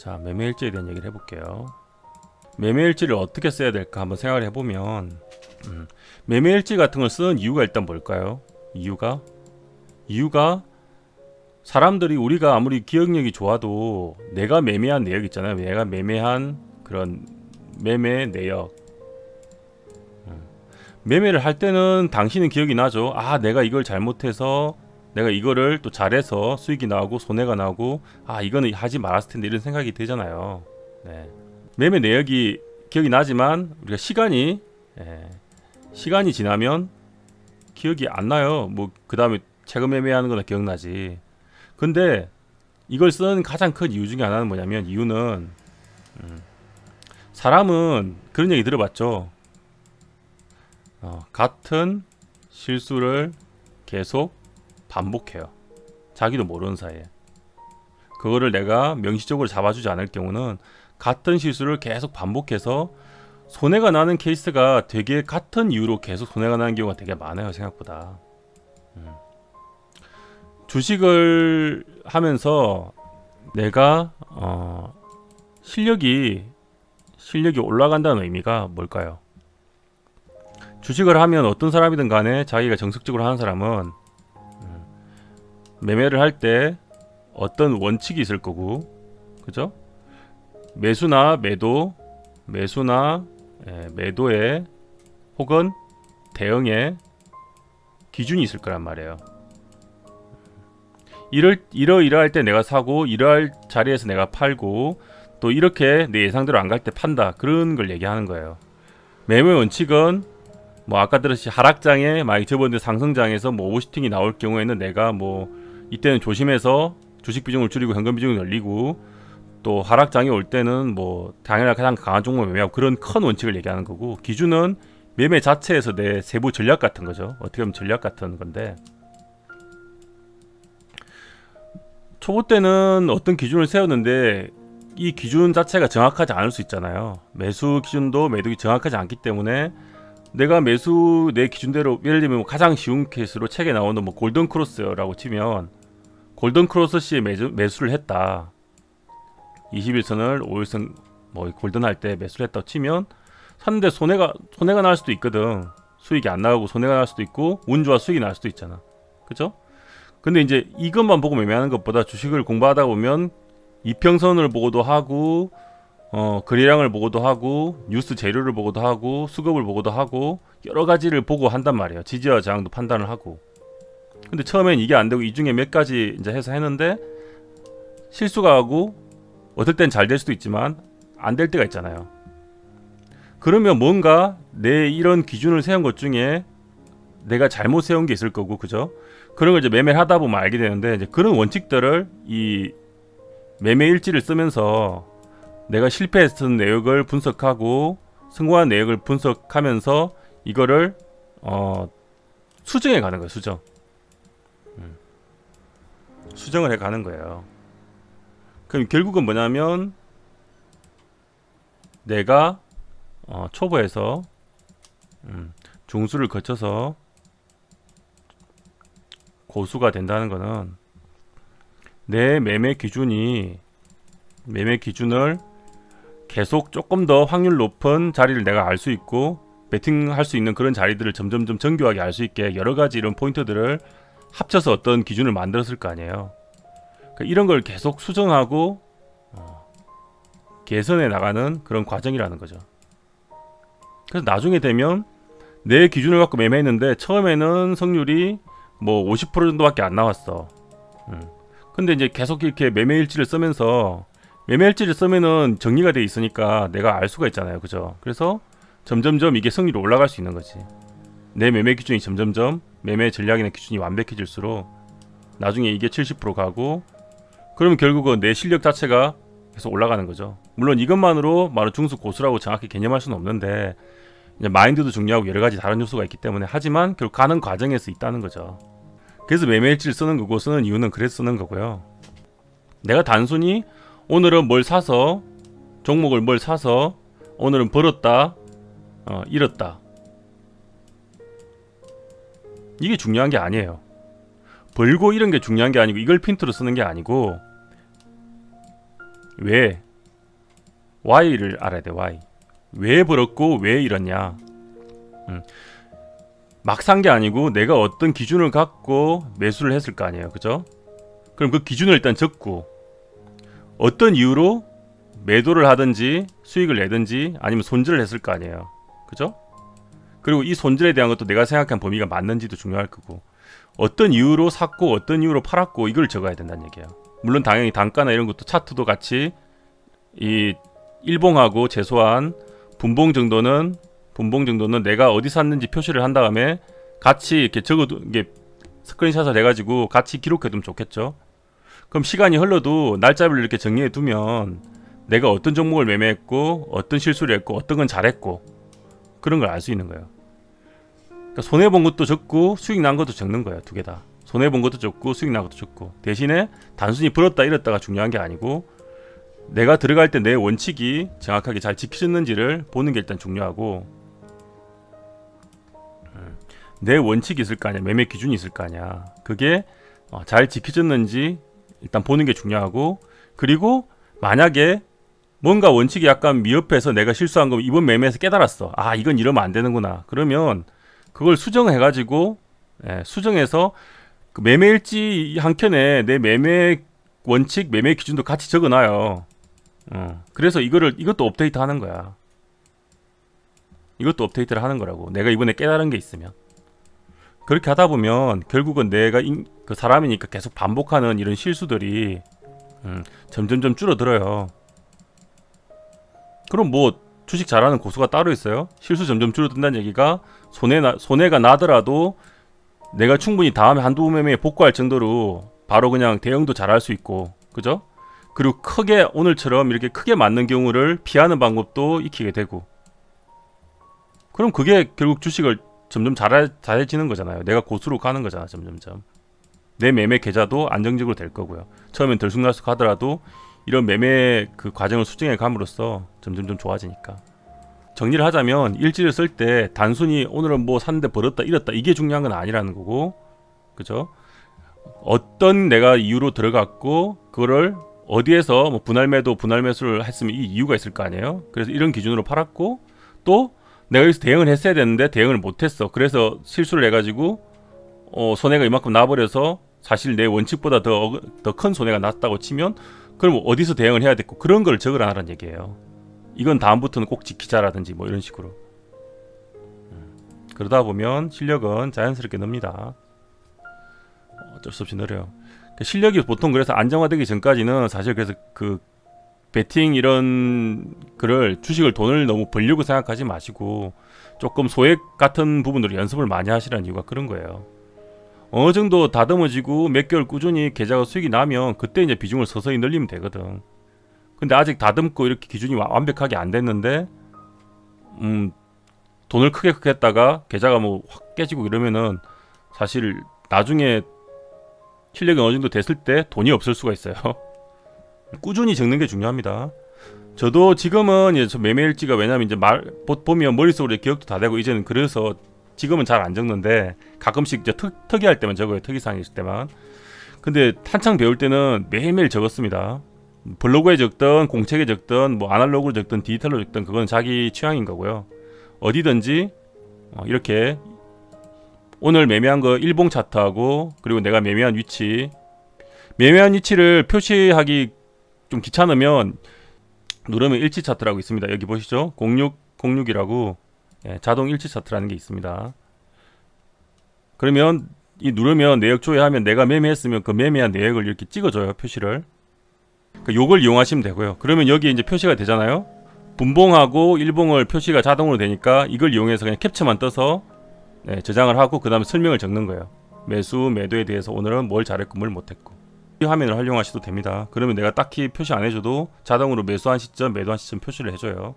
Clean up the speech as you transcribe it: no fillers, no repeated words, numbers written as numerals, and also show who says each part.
Speaker 1: 자, 매매일지에 대한 얘기를 해볼게요. 매매일지를 어떻게 써야 될까 한번 생각을 해보면 매매일지 같은 걸 쓰는 이유가 일단 뭘까요? 이유가 사람들이 우리가 아무리 기억력이 좋아도 내가 매매한 내역 있잖아요. 내가 매매한 그런 매매 내역, 매매를 할 때는 당신은 기억이 나죠. 아, 내가 이걸 잘못해서 내가 이거를 또 잘해서 수익이 나오고 손해가 나오고, 아, 이거는 하지 말았을 텐데, 이런 생각이 들잖아요. 네. 매매 내역이 기억이 나지만 우리가 시간이 지나면 기억이 안 나요. 뭐 그 다음에 최근 매매하는 거나 기억나지. 근데 이걸 쓰는 가장 큰 이유 중에 하나는 뭐냐면, 이유는 사람은 그런 얘기 들어봤죠. 같은 실수를 계속 반복해요. 자기도 모르는 사이에. 그거를 내가 명시적으로 잡아주지 않을 경우는 같은 실수를 계속 반복해서 손해가 나는 케이스가 되게 같은 이유로 계속 손해가 나는 경우가 되게 많아요. 생각보다. 주식을 하면서 내가 실력이 올라간다는 의미가 뭘까요? 주식을 하면 어떤 사람이든 간에 자기가 정석적으로 하는 사람은 매매를 할 때 어떤 원칙이 있을 거고, 그죠? 매수나 매도에 혹은 대응에 기준이 있을 거란 말이에요. 이러할 때 내가 사고, 이러할 자리에서 내가 팔고, 또 이렇게 내 예상대로 안 갈 때 판다, 그런 걸 얘기하는 거예요. 매매 원칙은 뭐 아까 들었듯이 하락장에 만약 저번에 상승장에서 뭐 오버슈팅이 나올 경우에는 내가 뭐 이때는 조심해서 주식 비중을 줄이고 현금 비중을 늘리고, 또 하락장이 올 때는 뭐 당연히 가장 강한 종목을 매매하고, 그런 큰 원칙을 얘기하는 거고, 기준은 매매 자체에서 내 세부 전략 같은 거죠. 어떻게 보면 전략 같은 건데, 초보 때는 어떤 기준을 세웠는데 이 기준 자체가 정확하지 않을 수 있잖아요. 매수 기준도 매도기 정확하지 않기 때문에 내가 내 기준대로, 예를 들면 가장 쉬운 케이스로 책에 나오는 뭐 골든 크로스라고 치면, 골든 크로스 시에 매수를 했다. 21선을 5일선 뭐 골든 할 때 매수를 했다고 치면, 샀는데 손해가 날 수도 있거든. 수익이 안 나오고 손해가 날 수도 있고, 운 좋아 수익이 날 수도 있잖아. 그죠? 근데 이제 이것만 보고 매매하는 것보다 주식을 공부하다 보면 이평선을 보고도 하고, 거래량을 보고도 하고, 뉴스 재료를 보고도 하고, 수급을 보고도 하고, 여러 가지를 보고 한단 말이에요. 지지와 저항도 판단을 하고. 근데 처음엔 이게 안 되고 이 중에 몇 가지 이제 해서 했는데 실수가 하고, 어떨 땐 잘 될 수도 있지만 안 될 때가 있잖아요. 그러면 뭔가 내 이런 기준을 세운 것 중에 내가 잘못 세운 게 있을 거고, 그죠? 그런 걸 이제 매매를 하다 보면 알게 되는데, 이제 그런 원칙들을 이 매매 일지를 쓰면서 내가 실패했던 내역을 분석하고 성공한 내역을 분석하면서 이거를 수정해 가는 거예요. 수정을 해 가는 거예요. 그럼 결국은 뭐냐면, 내가 초보에서 중수를 거쳐서 고수가 된다는 거는, 내 매매 기준을 계속 조금 더 확률 높은 자리를 내가 알 수 있고, 베팅할 수 있는 그런 자리들을 점점점 정교하게 알 수 있게 여러 가지 이런 포인트들을 합쳐서 어떤 기준을 만들었을 거 아니에요. 그러니까 이런 걸 계속 수정하고 개선해 나가는 그런 과정이라는 거죠. 그래서 나중에 되면 내 기준을 갖고 매매했는데 처음에는 성률이 뭐 50% 정도밖에 안 나왔어. 근데 이제 계속 이렇게 매매일지를 쓰면서, 매매일지를 쓰면은 정리가 돼 있으니까 내가 알 수가 있잖아요. 그죠? 그래서 점점점 이게 성률이 올라갈 수 있는 거지. 내 매매 기준이 점점점, 매매 전략이나 기준이 완벽해질수록 나중에 이게 70% 가고, 그러면 결국은 내 실력 자체가 계속 올라가는 거죠. 물론 이것만으로 중수 고수라고 정확히 개념할 수는 없는데, 이제 마인드도 중요하고 여러 가지 다른 요소가 있기 때문에, 하지만 결국 가는 과정에서 있다는 거죠. 그래서 매매일지를 쓰는 거고, 쓰는 이유는 그래서 쓰는 거고요. 내가 단순히 오늘은 종목을 뭘 사서 오늘은 벌었다, 잃었다, 이게 중요한 게 아니에요. 벌고 이런 게 중요한 게 아니고, 이걸 핀트로 쓰는 게 아니고, 왜? Y를 알아야 돼. Y. 왜 벌었고 왜 이렇냐. 막 산 게 아니고 내가 어떤 기준을 갖고 매수를 했을 거 아니에요. 그죠? 그럼 그 기준을 일단 적고 어떤 이유로 매도를 하든지 수익을 내든지 아니면 손절을 했을 거 아니에요. 그죠? 그리고 이 손절에 대한 것도 내가 생각한 범위가 맞는지도 중요할 거고 어떤 이유로 샀고 어떤 이유로 팔았고 이걸 적어야 된다는 얘기예요. 물론 당연히 단가나 이런 것도 차트도 같이 이 일봉하고 최소한 분봉 정도는 내가 어디 샀는지 표시를 한 다음에 같이 이렇게 적어도 이게 스크린샷을 해가지고 같이 기록해두면 좋겠죠. 그럼 시간이 흘러도 날짜별로 이렇게 정리해 두면 내가 어떤 종목을 매매했고 어떤 실수를 했고 어떤 건 잘했고 그런 걸 알 수 있는 거예요. 그러니까 손해본 것도 적고 수익 난 것도 적는 거예요. 두 개 다. 손해본 것도 적고 수익 난 것도 적고 대신에 단순히 벌었다 잃었다가 중요한 게 아니고 내가 들어갈 때 내 원칙이 정확하게 잘 지켜졌는지를 보는 게 일단 중요하고 내 원칙이 있을 거 아니야. 매매 기준이 있을 거 아니야. 그게 잘 지켜졌는지 일단 보는 게 중요하고 그리고 만약에 뭔가 원칙이 약간 미흡해서 내가 실수한 거 이번 매매에서 깨달았어. 아 이건 이러면 안 되는구나. 그러면 그걸 수정해가지고 수정해서 그 매매일지 한 켠에 내 매매 원칙, 매매 기준도 같이 적어놔요. 그래서 이것도 업데이트 하는 거야. 이것도 업데이트를 하는 거라고. 내가 이번에 깨달은 게 있으면. 그렇게 하다 보면 결국은 내가 그 사람이니까 계속 반복하는 이런 실수들이 점점점 줄어들어요. 그럼 뭐 주식 잘하는 고수가 따로 있어요? 실수 점점 줄어든다는 얘기가 손해가 나더라도 내가 충분히 다음에 한두 매매에 복구할 정도로 바로 그냥 대응도 잘할 수 있고 그죠? 그리고 크게 오늘처럼 이렇게 크게 맞는 경우를 피하는 방법도 익히게 되고 그럼 그게 결국 주식을 점점 잘해지는 거잖아요. 내가 고수로 가는 거잖아. 점점점 내 매매 계좌도 안정적으로 될 거고요. 처음엔 들쑥날쑥 하더라도 이런 매매 그 과정을 수정해 감으로써 점점점 좋아지니까. 정리를 하자면 일지를 쓸 때 단순히 오늘은 뭐 샀는데 벌었다 잃었다 이게 중요한 건 아니라는 거고 그죠? 어떤 내가 이유로 들어갔고 그거를 어디에서 뭐 분할 매도 분할 매수를 했으면 이 이유가 있을 거 아니에요. 그래서 이런 기준으로 팔았고 또 내가 여기서 대응을 했어야 되는데 대응을 못했어. 그래서 실수를 해가지고 손해가 이만큼 나버려서 사실 내 원칙보다 더 큰 손해가 났다고 치면 그럼 어디서 대응을 해야 됐고 그런 걸 적으라는 얘기예요. 이건 다음부터는 꼭 지키자라든지 뭐 이런 식으로. 그러다 보면 실력은 자연스럽게 늡니다. 어쩔 수 없이 늘어요. 실력이 보통 그래서 안정화되기 전까지는 사실 그래서 그 베팅 이런 그를 주식을 돈을 너무 벌려고 생각하지 마시고 조금 소액 같은 부분으로 연습을 많이 하시라는 이유가 그런 거예요. 어느 정도 다듬어지고 몇 개월 꾸준히 계좌가 수익이 나면 그때 이제 비중을 서서히 늘리면 되거든. 근데 아직 다듬고 이렇게 기준이 완벽하게 안 됐는데 돈을 크게 했다가 계좌가 뭐 확 깨지고 이러면은 사실 나중에 실력이 어느 정도 됐을 때 돈이 없을 수가 있어요. 꾸준히 적는 게 중요합니다. 저도 지금은 이제 매매일지가 왜냐면 이제 보면 머릿속으로 기억도 다 되고 이제는 그래서 지금은 잘 안 적는데 가끔씩 이제 특이할 때만 적어요. 특이사항이 있을 때만. 근데 한창 배울 때는 매일매일 적었습니다. 블로그에 적든 공책에 적든 뭐 아날로그로 적든 디지털로 적든 그건 자기 취향인 거고요. 어디든지 이렇게 오늘 매매한 거 일봉 차트하고 그리고 내가 매매한 위치를 표시하기 좀 귀찮으면 누르면 일치 차트라고 있습니다. 여기 보시죠. 0606이라고 자동 일치 차트라는 게 있습니다. 그러면 이 누르면 내역 조회하면 내가 매매했으면 그 매매한 내역을 이렇게 찍어줘요. 표시를. 그러니까 요걸 이용하시면 되고요. 그러면 여기 이제 표시가 되잖아요. 분봉하고 일봉을 표시가 자동으로 되니까 이걸 이용해서 그냥 캡처만 떠서 저장을 하고 그 다음에 설명을 적는 거예요. 매수, 매도에 대해서 오늘은 뭘 잘했고 뭘 못했고 이 화면을 활용하셔도 됩니다. 그러면 내가 딱히 표시 안 해줘도 자동으로 매수한 시점, 매도한 시점 표시를 해줘요.